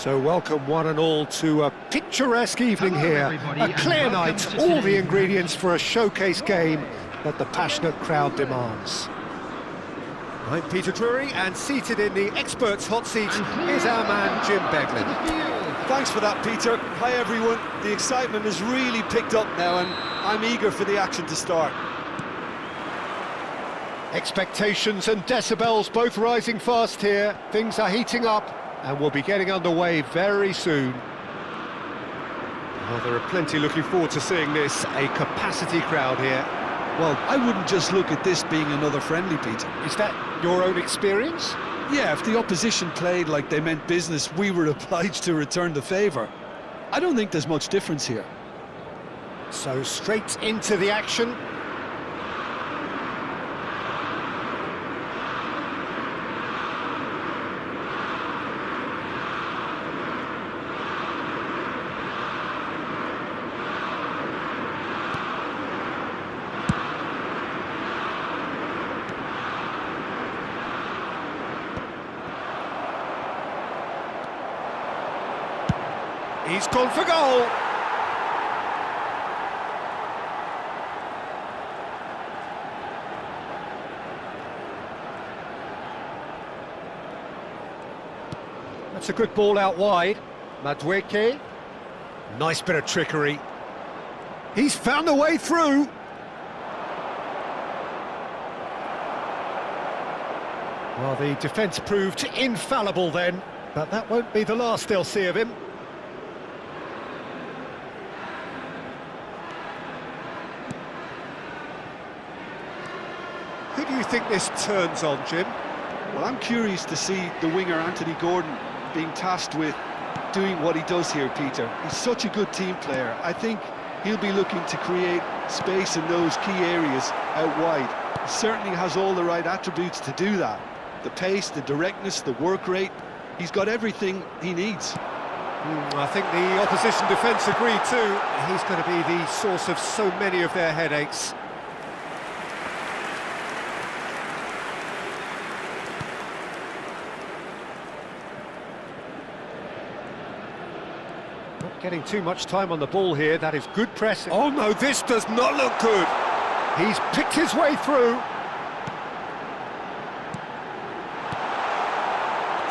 So welcome one and all to a picturesque evening here, a clear night, all the ingredients for a showcase game that the passionate crowd demands. I'm Peter Drury, and seated in the experts' hot seat is our man Jim Beglin. Thanks for that, Peter. Hi everyone. The excitement has really picked up now and I'm eager for the action to start. Expectations and decibels both rising fast here. Things are heating up and we'll be getting underway very soon. Well, there are plenty looking forward to seeing this, a capacity crowd here. Well, I wouldn't just look at this being another friendly, Peter. Is that your own experience? Yeah, if the opposition played like they meant business, we were obliged to return the favour. I don't think there's much difference here. So straight into the action. He's gone for goal. That's a good ball out wide. Madueke. Nice bit of trickery. He's found a way through. Well, the defence proved infallible then, but that won't be the last they'll see of him. Who do you think this turns on, Jim? Well, I'm curious to see the winger Anthony Gordon being tasked with doing what he does here, Peter. He's such a good team player. I think he'll be looking to create space in those key areas out wide. He certainly has all the right attributes to do that. The pace, the directness, the work rate. He's got everything he needs. I think the opposition defence agree too. He's going to be the source of so many of their headaches. Not getting too much time on the ball here. That is good pressing. Oh no, this does not look good. He's picked his way through.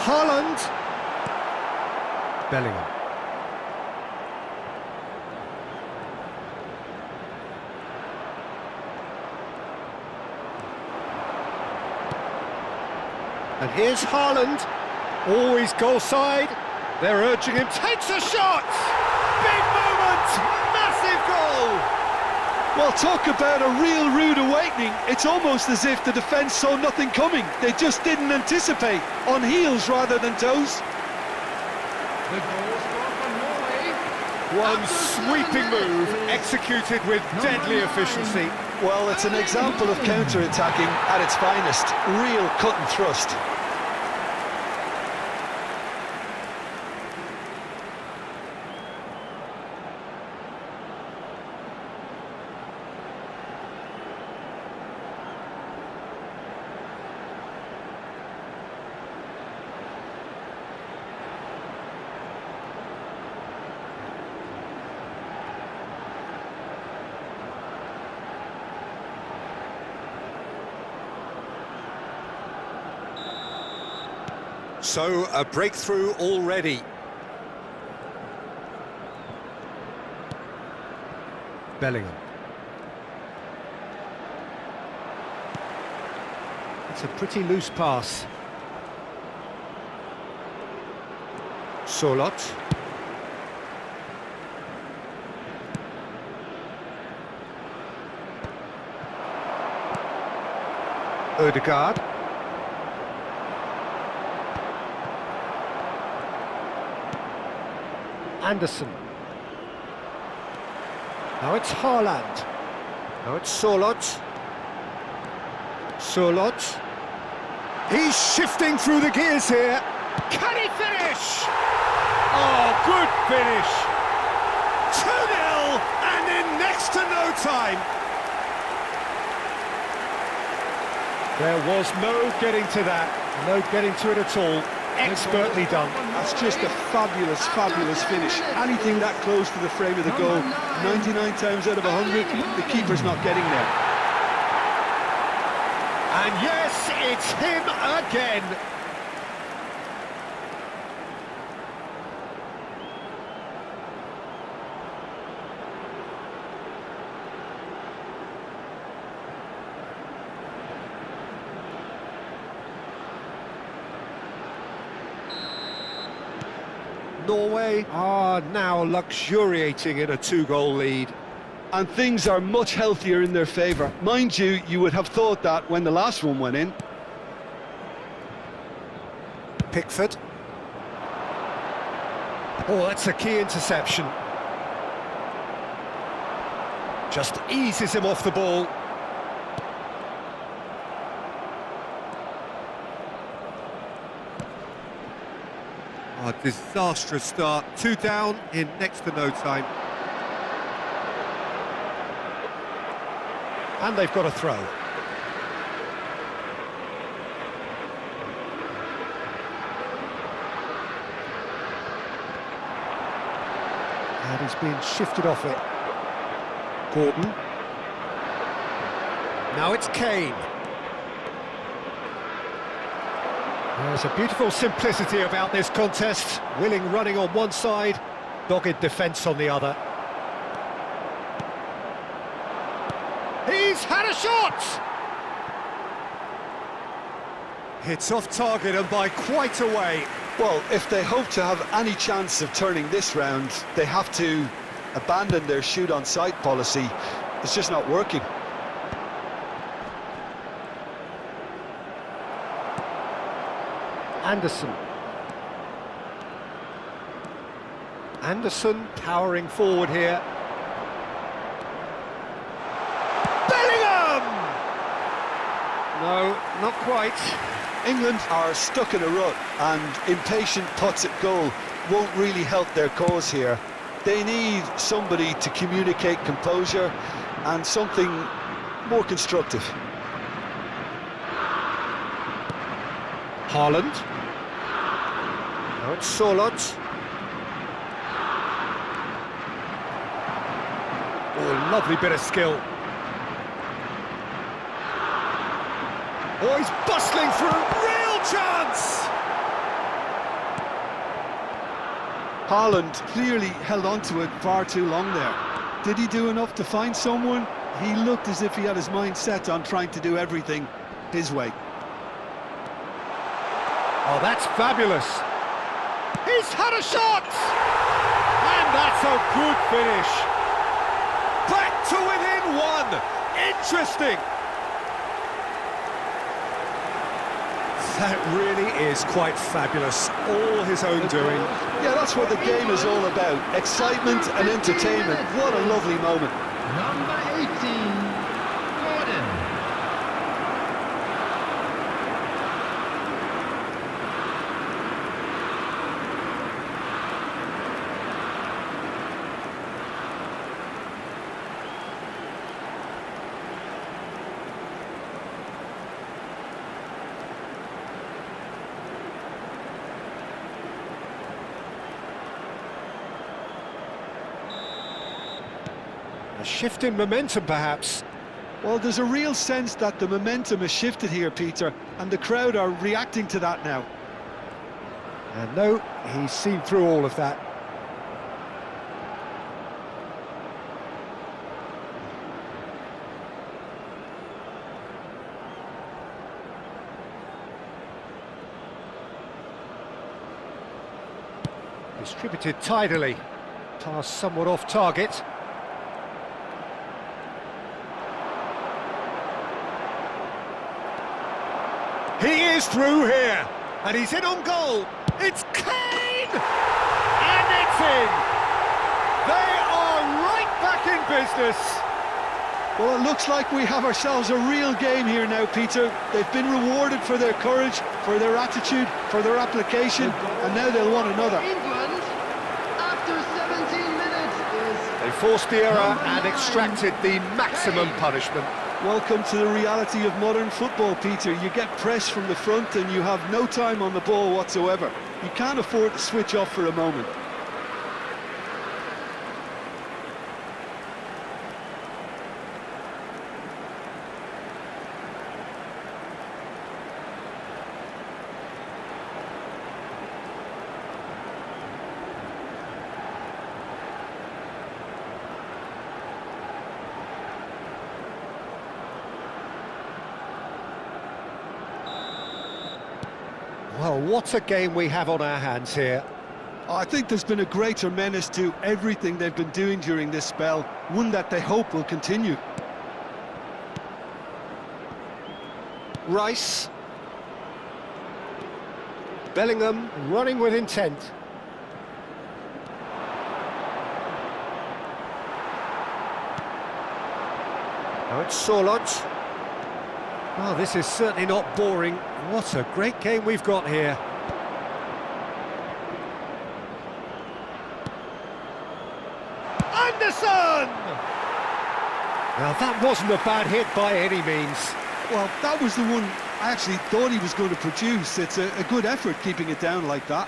Haaland. Bellingham. And here's Haaland. Always goal side. They're urging him. Takes a shot! Big moment! Massive goal! Well, talk about a real rude awakening. It's almost as if the defence saw nothing coming. They just didn't anticipate, on heels rather than toes. The goal scored for Norway. One sweeping move, executed with deadly efficiency. Well, it's an example of counter-attacking at its finest. Real cut and thrust. So, a breakthrough already. Bellingham. It's a pretty loose pass. Solot. Ødegaard. Anderson. Now it's Haaland. Now it's Solot. Solot. He's shifting through the gears here. Can he finish? Oh, good finish. 2-0 and in next to no time. There was no getting to that, no getting to it at all. expertly done. That's just a fabulous, fabulous finish. Anything that close to the frame of the goal, 99 times out of 100, the keeper's not getting there. And yes, it's him again. Norway are now luxuriating in a 2-goal lead. And things are much healthier in their favour. Mind you, you would have thought that when the last one went in. Pickford. Oh, that's a key interception. Just eases him off the ball. A disastrous start. 2 down in next to no time. And they've got a throw. And he's being shifted off it. Gordon. Now it's Kane. There's a beautiful simplicity about this contest. Willing running on one side, dogged defence on the other. He's had a shot! It's off target and by quite a way. Well, if they hope to have any chance of turning this round, they have to abandon their shoot-on-sight policy. It's just not working. Anderson powering forward here. Bellingham! No, not quite. England are stuck in a rut, and impatient putts at goal won't really help their cause here. They need somebody to communicate composure and something more constructive. Haaland. Now it's Solot. Oh, lovely bit of skill. Oh, he's bustling through. Real chance! Haaland clearly held on to it far too long there. Did he do enough to find someone? He looked as if he had his mind set on trying to do everything his way. Oh, that's fabulous. He's had a shot! And that's a good finish. Back to within one. Interesting. That really is quite fabulous. All his own doing. Yeah, that's what the game is all about. Excitement and entertainment. What a lovely moment. Number 18, Gordon. A shift in momentum, perhaps. Well, there's a real sense that the momentum has shifted here, Peter, and the crowd are reacting to that now. And no, he's seen through all of that. Distributed tidily. Pass somewhat off target. He is through here, and he's in on goal. It's Kane! And it's in! They are right back in business. Well, it looks like we have ourselves a real game here now, Peter. They've been rewarded for their courage, for their attitude, for their application, and now they'll want another. England, after 17 minutes, is... They forced the error and extracted the maximum punishment. Welcome to the reality of modern football, Peter. You get pressed from the front and you have no time on the ball whatsoever. You can't afford to switch off for a moment. Well, what a game we have on our hands here. I think there's been a greater menace to everything they've been doing during this spell, one that they hope will continue. Rice. Bellingham running with intent. Now it's Sorlot. Oh, this is certainly not boring. What a great game we've got here. Anderson! Now that wasn't a bad hit by any means. Well, that was the one I actually thought he was going to produce. It's a good effort keeping it down like that.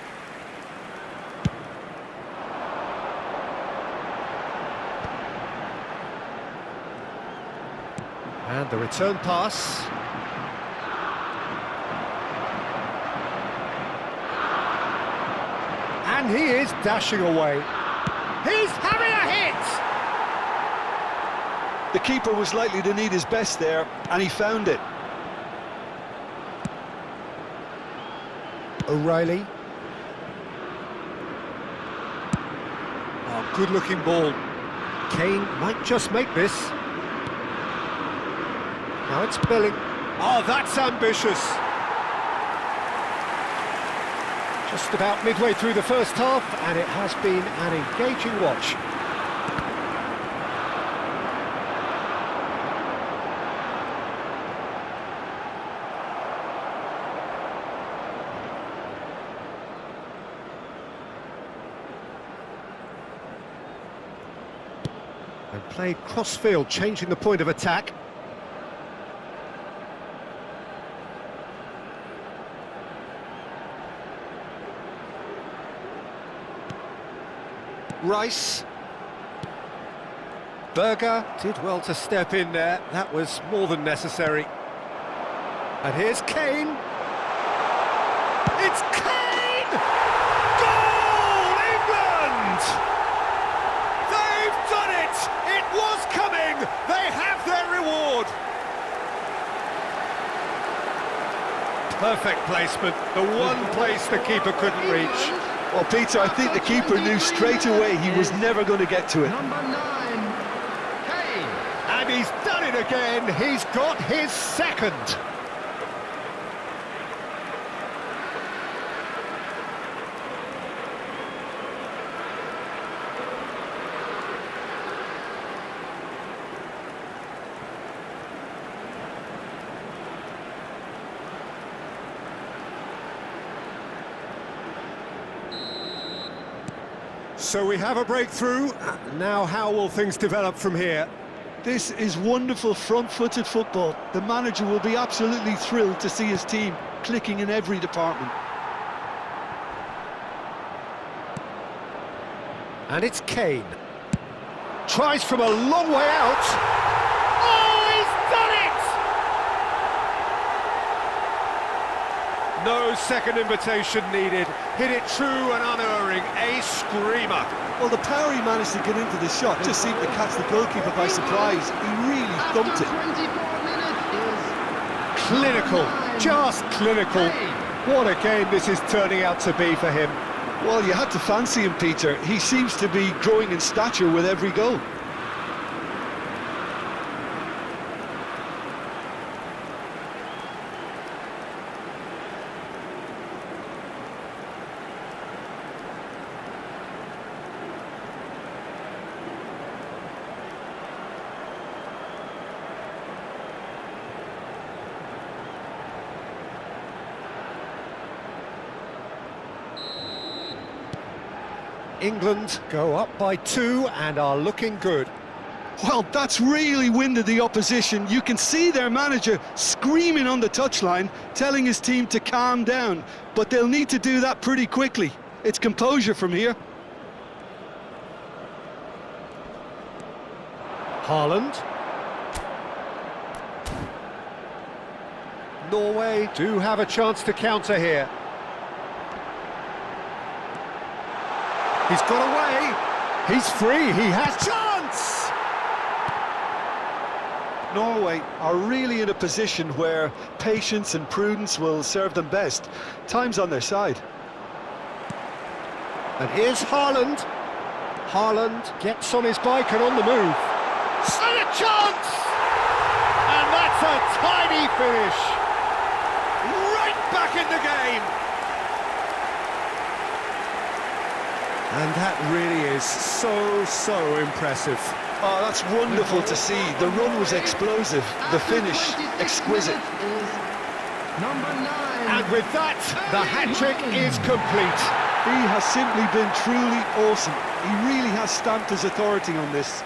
And the return pass. And he is dashing away. He's having a hit! The keeper was likely to need his best there, and he found it. O'Reilly. Oh, good-looking ball. Kane might just make this. Now it's Bellingham. Oh, that's ambitious. Just about midway through the first half, and it has been an engaging watch. And played cross-field, changing the point of attack. Rice. Berger did well to step in there. That was more than necessary. And here's Kane. It's Kane! Goal, England! They've done it! It was coming! They have their reward! Perfect placement. The one place the keeper couldn't reach. Well, Peter, I think the keeper knew straight away he was never going to get to it. Number 9, Kane. And he's done it again. He's got his second. So we have a breakthrough. Now how will things develop from here? This is wonderful front-footed football. The manager will be absolutely thrilled to see his team clicking in every department. And it's Kane. Tries from a long way out. Oh, he's done it! No second invitation needed. Hit it true and unerring. A screamer. Well, the power he managed to get into the shot just seemed to catch the goalkeeper by surprise. He really thumped it. 24 minutes is Clinical, just clinical. What a game this is turning out to be for him. Well, you had to fancy him, Peter. He seems to be growing in stature with every goal. England go up by 2 and are looking good. Well, that's really winded the opposition. You can see their manager screaming on the touchline, telling his team to calm down. But they'll need to do that pretty quickly. It's composure from here. Haaland. Norway do have a chance to counter here. He's got away. He's free. He has chance. Norway are really in a position where patience and prudence will serve them best. Time's on their side. And here's Haaland. Haaland gets on his bike and on the move. And a chance! And that's a tidy finish. Right back in the game. And that really is so impressive. Oh, that's wonderful to see. The run was explosive, the finish exquisite. Number 9. And with that, the hat-trick is complete. He has simply been truly awesome. He really has stamped his authority on this.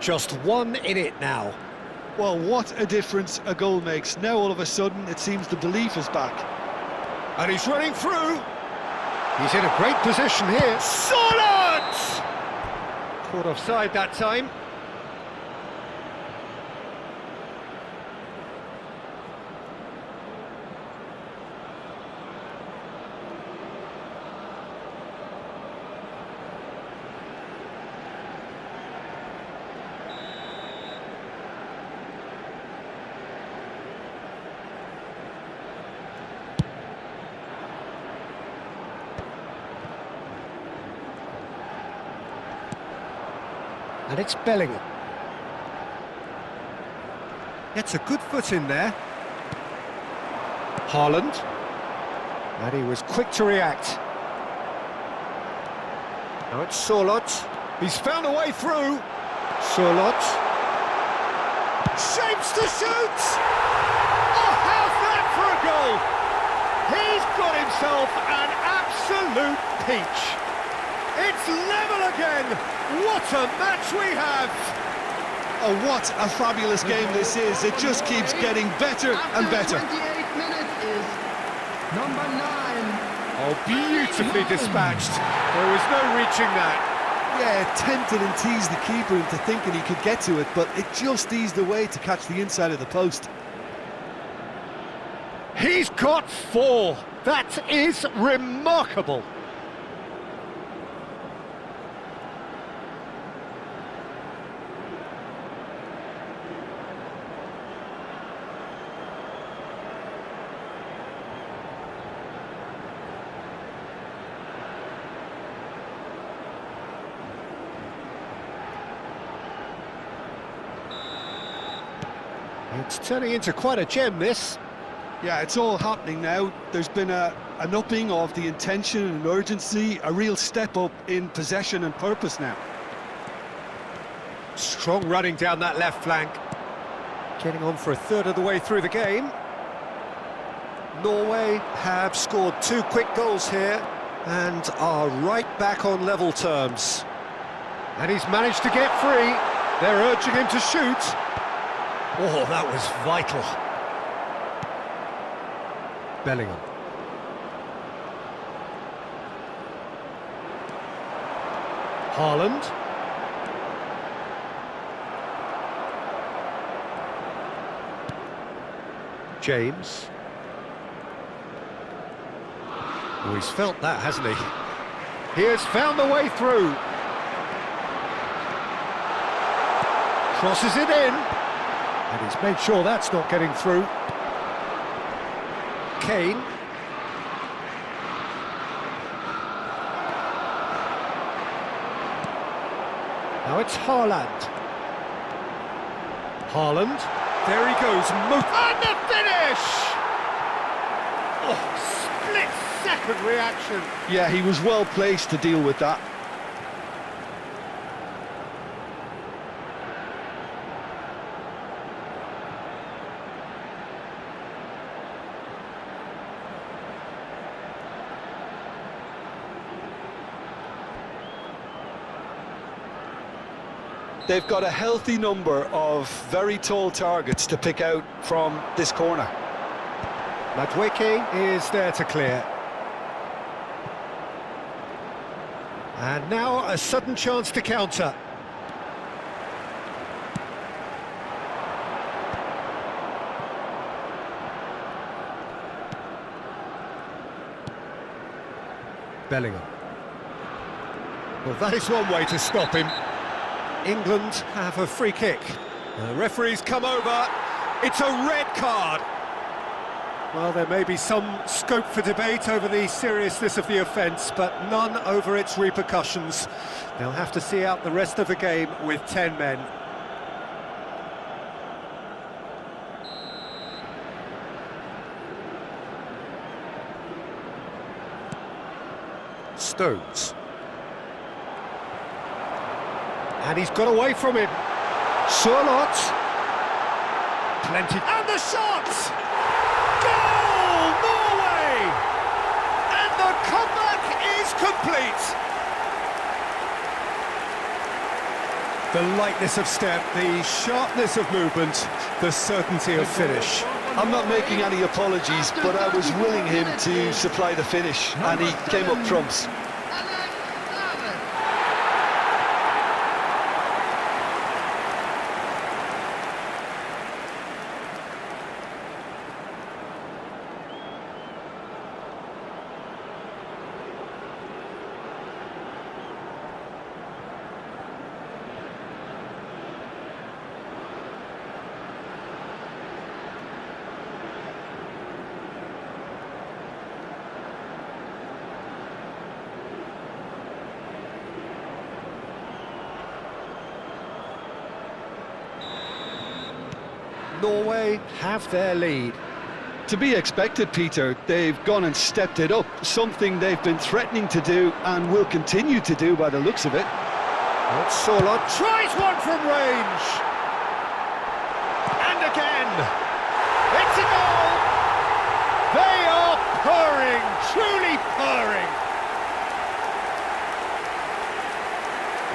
Just one in it now. Well, what a difference a goal makes. Now all of a sudden it seems the belief is back. And he's running through. He's in a great position here. Solid! Caught offside that time. And it's Bellingham. Gets a good foot in there. Haaland. And he was quick to react. Now it's Sorloth. He's found a way through. Sorloth. Shapes to shoot! Oh, how's that for a goal? He's got himself an absolute peach. It's level again. What a match we have! Oh, what a fabulous game this is. It just keeps getting better and better. 28 minutes is number 9. Oh, beautifully dispatched. There was no reaching that. Yeah, tempted and teased the keeper into thinking he could get to it, but it just eased away to catch the inside of the post. He's got 4. That is remarkable. It's turning into quite a gem, this. Yeah, it's all happening now. There's been an upping of the intention and urgency, a real step up in possession and purpose now. Strong running down that left flank. Getting on for a third of the way through the game. Norway have scored 2 quick goals here and are right back on level terms. And he's managed to get free. They're urging him to shoot. Oh, that was vital. Bellingham. Haaland. James. Oh, he's felt that, hasn't he? He has found the way through. Crosses it in. And he's made sure that's not getting through. Kane. Now it's Haaland. Haaland. There he goes. And the finish! Oh, split-second reaction. Yeah, he was well placed to deal with that. They've got a healthy number of very tall targets to pick out from this corner. Madwicki is there to clear. And now a sudden chance to counter. Bellingham. Well, that is one way to stop him. England have a free kick. The referee's come over. It's a red card. Well, there may be some scope for debate over the seriousness of the offence, but none over its repercussions. They'll have to see out the rest of the game with 10 men. Stones. And he's got away from him. Charlotte. Plenty. And the shot! Goal! Norway! And the comeback is complete. The lightness of step, the sharpness of movement, the certainty of finish. I'm not making any apologies, but I was willing him to supply the finish, and he came up trumps. Norway have their lead. To be expected, Peter. They've gone and stepped it up, something they've been threatening to do and will continue to do by the looks of it. Solot tries one from range. And again. It's a goal. They are purring, truly purring.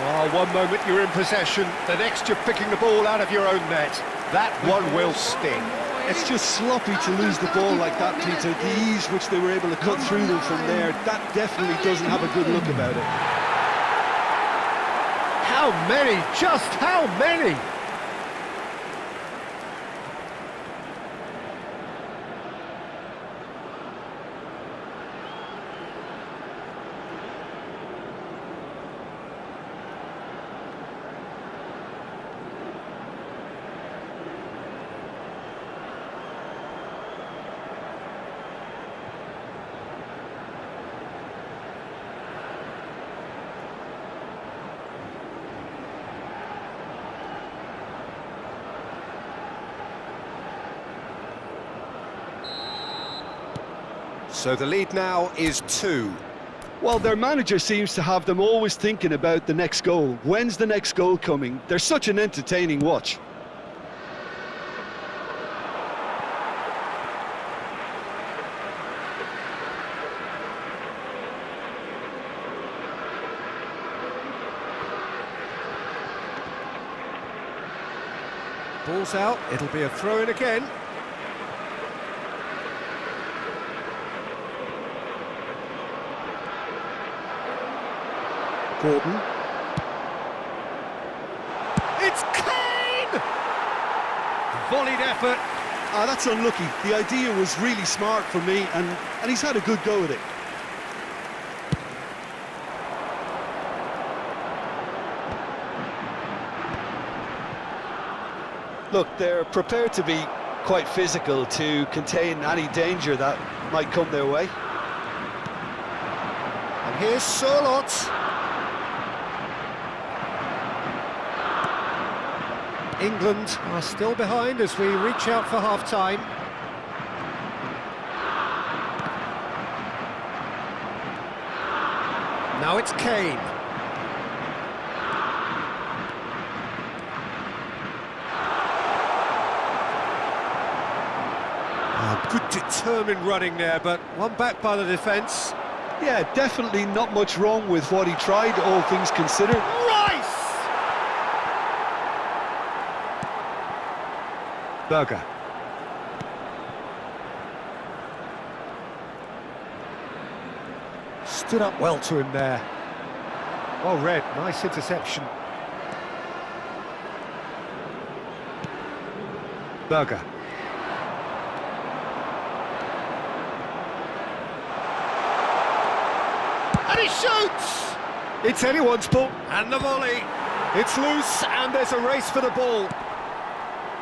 Oh, one moment you're in possession, the next you're picking the ball out of your own net. That one will sting. It's just sloppy to lose the ball like that, Peter. The ease which they were able to cut through them from there, that definitely doesn't have a good look about it. How many? Just how many? So the lead now is 2. Well, their manager seems to have them always thinking about the next goal. When's the next goal coming? They're such an entertaining watch. Ball's out, it'll be a throw-in again. Gordon. It's Kane! Volleyed effort. Ah, that's unlucky. The idea was really smart for me, and he's had a good go at it. Look, they're prepared to be quite physical to contain any danger that might come their way. And here's Charlotte. England are still behind as we reach out for half-time. Now it's Kane. Good determined running there, but one back by the defence. Yeah, definitely not much wrong with what he tried, all things considered. Rice! Berger. Stood up well to him there. Well read, nice interception. Berger. And he shoots! It's anyone's ball. And the volley. It's loose, and there's a race for the ball.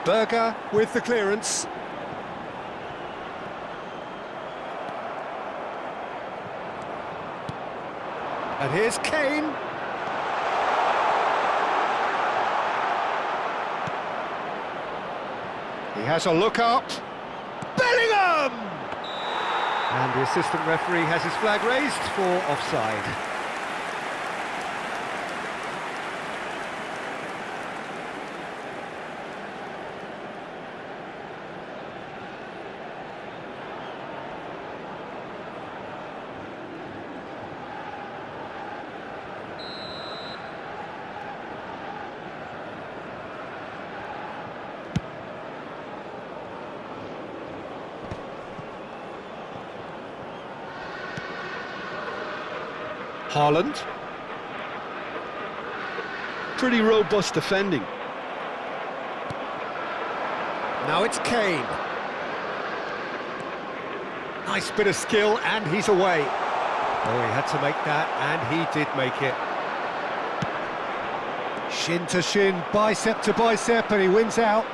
Berger with the clearance. And here's Kane. He has a look up. Bellingham! And the assistant referee has his flag raised for offside. Haaland. Pretty robust defending. Now it's Kane. Nice bit of skill, and he's away. Oh, he had to make that, and he did make it. Shin to shin, bicep to bicep, and he wins out.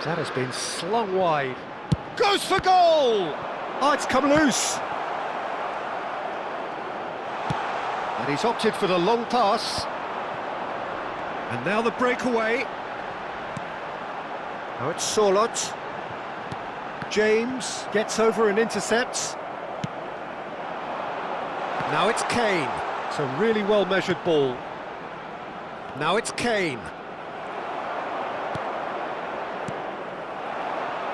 That has been slung wide. Goes for goal! Oh, it's come loose. And he's opted for the long pass. And now the breakaway. Now it's Sorloth. James gets over and intercepts. Now it's Kane. It's a really well-measured ball. Now it's Kane.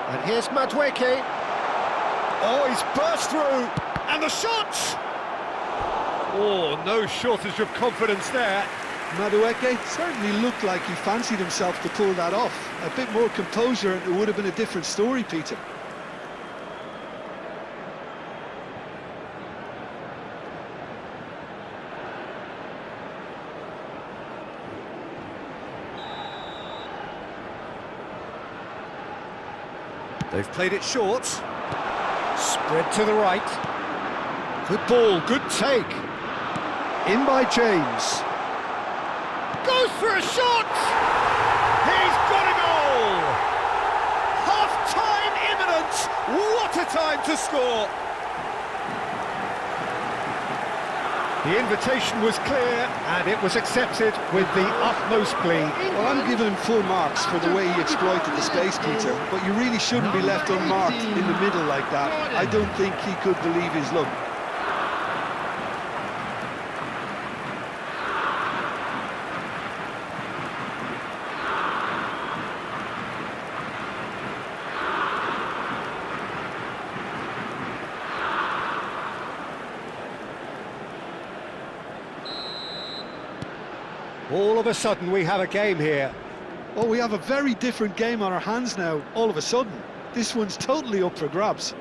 And here's Madueke. Oh, he's burst through. And the shot! Oh, no shortage of confidence there. Madueke certainly looked like he fancied himself to pull that off. A bit more composure and it would have been a different story, Peter. They've played it short. Spread to the right. Good ball, good take. In by James. Goes for a shot! He's got a goal! Half-time imminent! What a time to score! The invitation was clear, and it was accepted with the utmost glee. Well, I'm giving him full marks for the way he exploited the space, Peter, but you really shouldn't be left unmarked in the middle like that. I don't think he could believe his luck. All of a sudden we have a game here. Oh, we have a very different game on our hands now, all of a sudden. This one's totally up for grabs.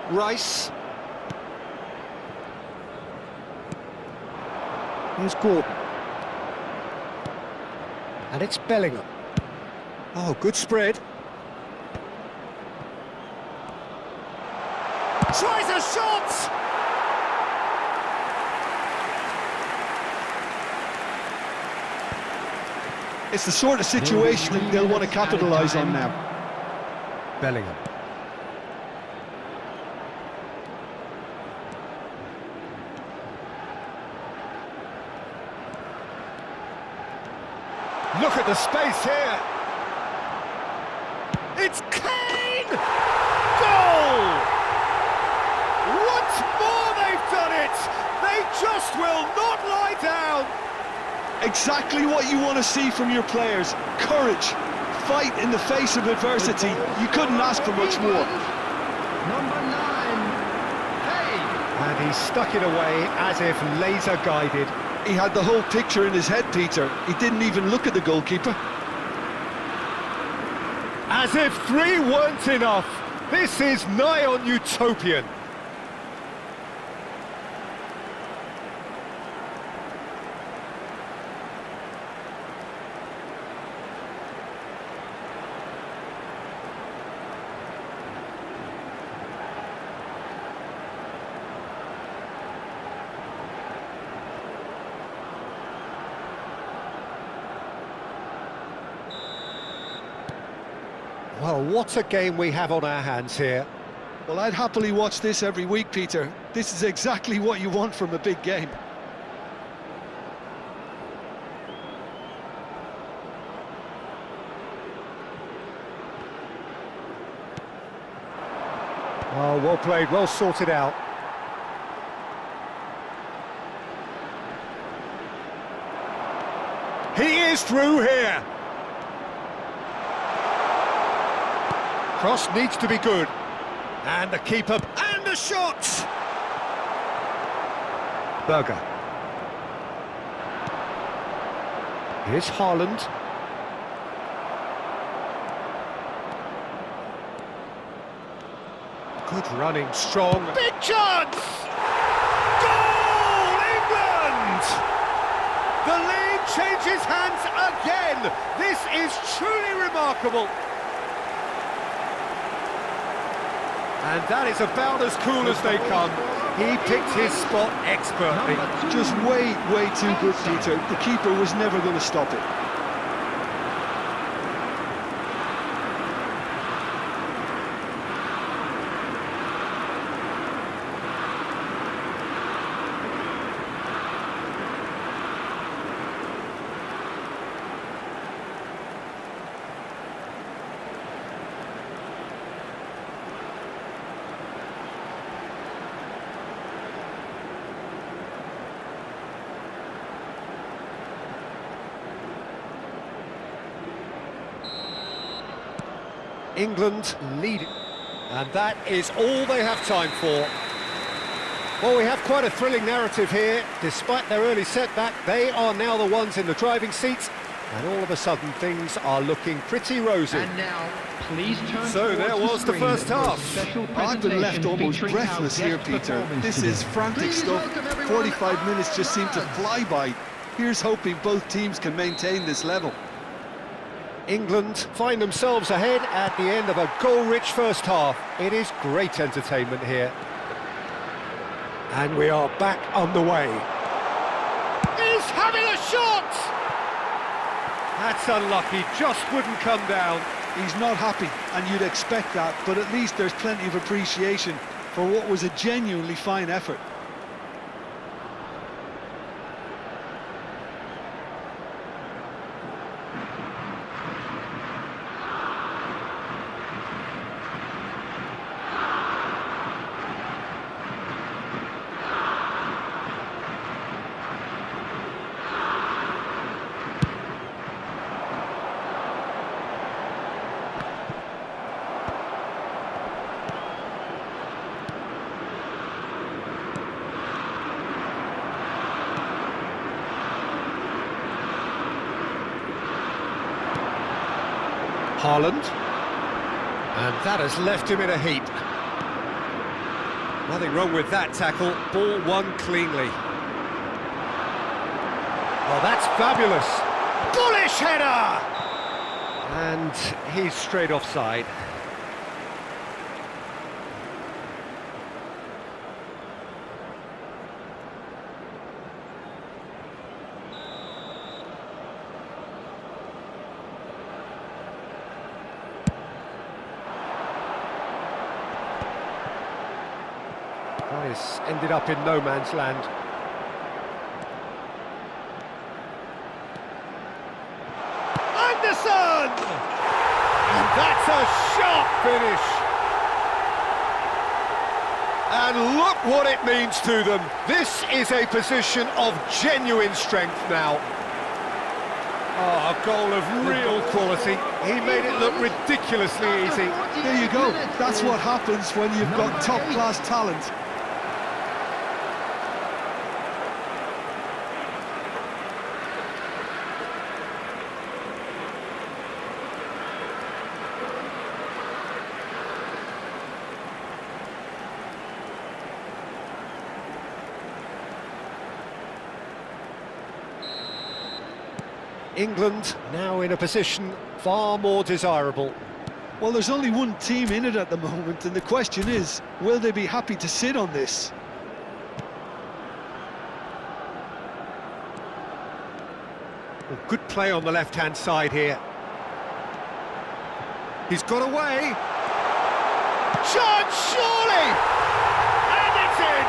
Rice. Here's Gordon. And it's Bellingham. Oh, good spread. Tries a shot! It's the sort of situation that they'll want to capitalise on now. Bellingham. Look at the space here. It's Kane! Goal! Once more they've done it! They just will not lie down! Exactly what you want to see from your players. Courage, fight in the face of adversity. You couldn't ask for much more. Number 9, Kane. And he stuck it away as if laser guided. He had the whole picture in his head, Peter. He didn't even look at the goalkeeper. As if 3 weren't enough. This is nigh on utopian. Well, what a game we have on our hands here. Well, I'd happily watch this every week, Peter. This is exactly what you want from a big game. Oh, well played, well sorted out. He is through here. Cross needs to be good. And the keeper, and the shot! Berger. Here's Haaland. Good running, strong. Big chance! Goal, England! The lead changes hands again. This is truly remarkable. And that is about as cool as they come. He picked his spot expertly. Just way too good, Peter. The keeper was never going to stop it. England lead, and that is all they have time for. Well, we have quite a thrilling narrative here. Despite their early setback, they are now the ones in the driving seats, and all of a sudden things are looking pretty rosy. And now, please turn so there was the first half. I've been left almost breathless here, Peter. This is frantic stuff. 45 minutes just seem to fly by. Here's hoping both teams can maintain this level. England find themselves ahead at the end of a goal-rich first half. It is great entertainment here. And we are back underway. He's having a shot! That's unlucky, just wouldn't come down. He's not happy, and you'd expect that, but at least there's plenty of appreciation for what was a genuinely fine effort. Haaland, and that has left him in a heap. Nothing wrong with that tackle, ball won cleanly. Oh, that's fabulous! Bullish header! And he's straight offside. This ended up in no man's land. Anderson! And that's a sharp finish. And look what it means to them. This is a position of genuine strength now. Oh, a goal of real quality. He made it look ridiculously easy. There you go. That's what happens when you've got top-class talent. England now in a position far more desirable. Well, there's only one team in it at the moment, and the question is, will they be happy to sit on this? Well, good play on the left-hand side here. He's got away. Chance, surely! And it's in!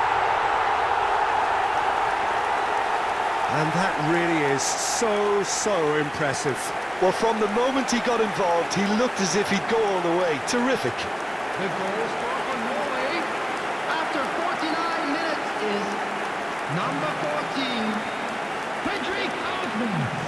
And that really is so impressive. Well, from the moment he got involved, he looked as if he'd go all the way. Terrific. The goal scorer for Norway after 49 minutes is number 14, Fredrik Altman.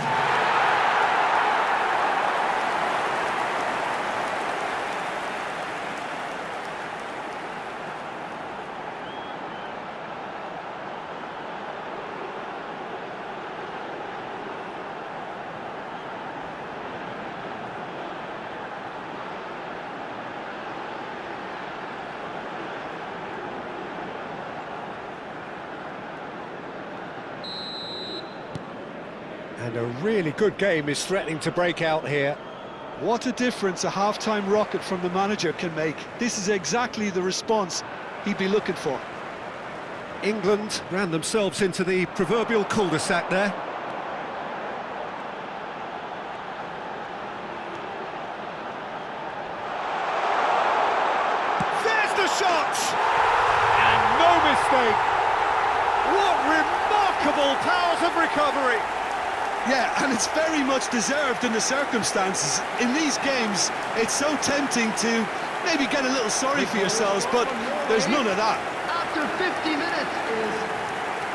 And a really good game is threatening to break out here. What a difference a half-time rocket from the manager can make. This is exactly the response he'd be looking for. England ran themselves into the proverbial cul-de-sac there. There's the shot! And no mistake! What remarkable powers of recovery! Yeah, and it's very much deserved in the circumstances. In these games, it's so tempting to maybe get a little sorry for yourselves, but there's none of that. After 50 minutes is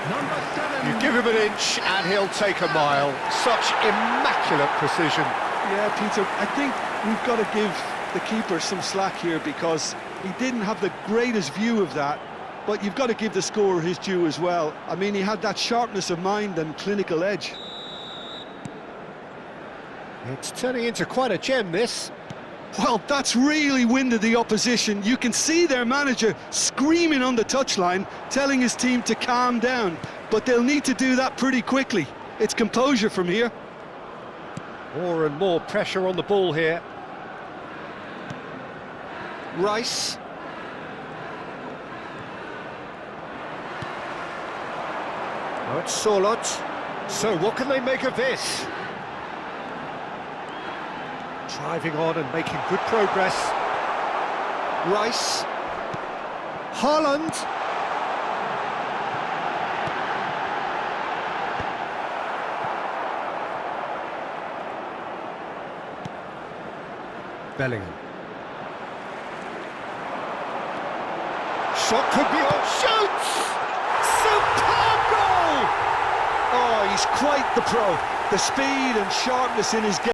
number 7. You give him an inch and he'll take a mile. Such immaculate precision. Yeah, Peter, I think we've got to give the keeper some slack here because he didn't have the greatest view of that, but you've got to give the scorer his due as well. I mean, he had that sharpness of mind and clinical edge. It's turning into quite a gem, this. Well, that's really winded the opposition. You can see their manager screaming on the touchline, telling his team to calm down, but they'll need to do that pretty quickly. It's composure from here. More and more pressure on the ball here. Rice. Oh, it's Solot. So what can they make of this? Driving on and making good progress. Rice. Haaland. Bellingham. Shot could be on. Shoots! Superb goal! Oh, he's quite the pro. The speed and sharpness in his game.